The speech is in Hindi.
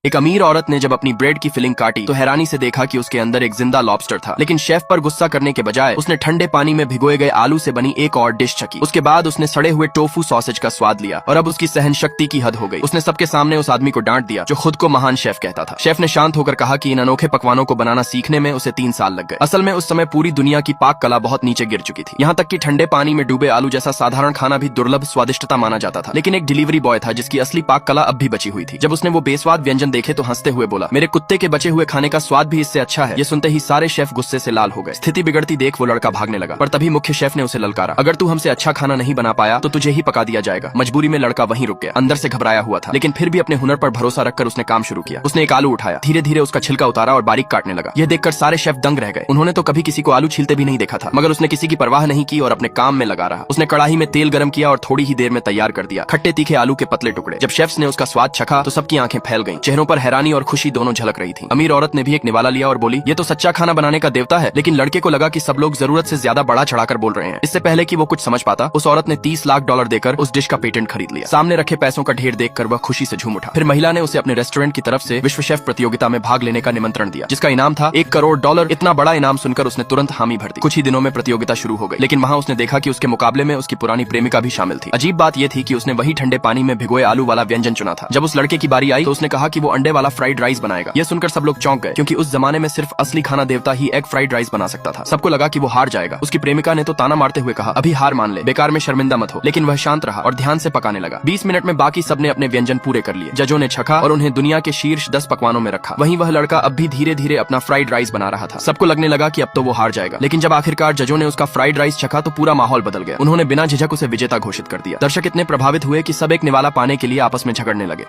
एक अमीर औरत ने जब अपनी ब्रेड की फिलिंग काटी तो हैरानी से देखा कि उसके अंदर एक जिंदा लॉबस्टर था। लेकिन शेफ पर गुस्सा करने के बजाय उसने ठंडे पानी में भिगोए गए आलू से बनी एक और डिश छकी। उसके बाद उसने सड़े हुए टोफू सॉसेज का स्वाद लिया और अब उसकी सहन शक्ति की हद हो गई। उसने सबके सामने उस आदमी को डांट दिया जो खुद को महान शेफ कहता था। शेफ ने शांत होकर कहा कि इन अनोखे पकवानों को बनाना सीखने में उसे 3 साल लग गए। असल में उस समय पूरी दुनिया की पाक कला बहुत नीचे गिर चुकी थी। यहाँ तक कि ठंडे पानी में डूबे आलू जैसा साधारण खाना भी दुर्लभ स्वादिष्टता माना जाता था। लेकिन एक डिलीवरी बॉय था जिसकी असली पाक कला अब भी बची हुई थी। जब उसने वो बेस्वाद व्यंजन देखे तो हंसते हुए बोला, मेरे कुत्ते के बचे हुए खाने का स्वाद भी इससे अच्छा है। ये सुनते ही सारे शेफ गुस्से से लाल हो गए। स्थिति बिगड़ती देख वो लड़का भागने लगा, पर तभी मुख्य शेफ ने उसे ललकारा, अगर तू हमसे अच्छा खाना नहीं बना पाया तो तुझे ही पका दिया जाएगा। मजबूरी में लड़का वहीं रुक गया। अंदर से घबराया हुआ था, लेकिन फिर भी अपने हुनर पर भरोसा रखकर उसने काम शुरू किया। उसने एक आलू उठाया, धीरे धीरे उसका छिलका उतारा और बारीक काटने लगा। यह देखकर सारे शेफ दंग रह गए। उन्होंने तो कभी किसी को आलू छीलते भी नहीं देखा था, मगर उसने किसी की परवाह नहीं की और अपने काम में लगा रहा। उसने कढ़ाई में तेल गर्म किया और थोड़ी ही देर में तैयार कर दिया खट्टे तीखे आलू के पतले टुकड़े। जब शेफ्स ने उसका स्वाद चखा तो सबकी आंखें फैल गईं। चेहरों पर हैरानी और खुशी दोनों झलक रही थी। अमीर औरत ने भी एक निवाला लिया और बोली, ये तो सच्चा खाना बनाने का देवता है। लेकिन लड़के को लगा कि सब लोग जरूरत से ज्यादा बढ़ा चढ़ाकर बोल रहे हैं। इससे पहले कि वो कुछ समझ पाता, उस औरत ने $30 लाख देकर उस डिश का पेटेंट खरीद लिया। सामने रखे पैसों का ढेर देखकर वह खुशी से झूम उठा। फिर महिला ने उसे अपने रेस्टोरेंट की तरफ से विश्व शेफ प्रतियोगिता में भाग लेने का निमंत्रण दिया, जिसका इनाम था $1 करोड़। इतना बड़ा इनाम सुनकर उसने तुरंत हामी भर दी। कुछ ही दिनों में प्रतियोगिता शुरू हो गई, लेकिन वहाँ उसने देखा कि उसके मुकाबले में उसकी पुरानी प्रेमिका भी शामिल थी। अजीब बात यह थी कि उसने वही ठंडे पानी में भिगोए आलू वाला व्यंजन चुना था। जब उस लड़के की बारी आई तो उसने कहा कि वो अंडे वाला फ्राइड राइस बनाएगा। यह सुनकर सब लोग चौंक गए, क्योंकि उस जमाने में सिर्फ असली खाना देवता ही एग फ्राइड राइस बना सकता था। सबको लगा कि वो हार जाएगा। उसकी प्रेमिका ने तो ताना मारते हुए कहा, अभी हार मान ले, बेकार में शर्मिंदा मत हो। लेकिन वह शांत रहा और ध्यान से पकाने लगा। 20 मिनट में बाकी सबने अपने व्यंजन पूरे कर लिए। जजों ने छका और उन्हें दुनिया के शीर्ष 10 पकवानों में रखा। वहीं वह लड़का अब भी धीरे धीरे अपना फ्राइड राइस बना रहा था। सबको लगने लगा कि अब तो वो हार जाएगा। लेकिन जब आखिरकार जजों ने उसका फ्राइड राइस छका तो पूरा माहौल बदल गया। उन्होंने बिना झिझक उसे विजेता घोषित कर दिया। दर्शक इतने प्रभावित हुए कि सब एक निवाला पाने के लिए आपस में झगड़ने लगे।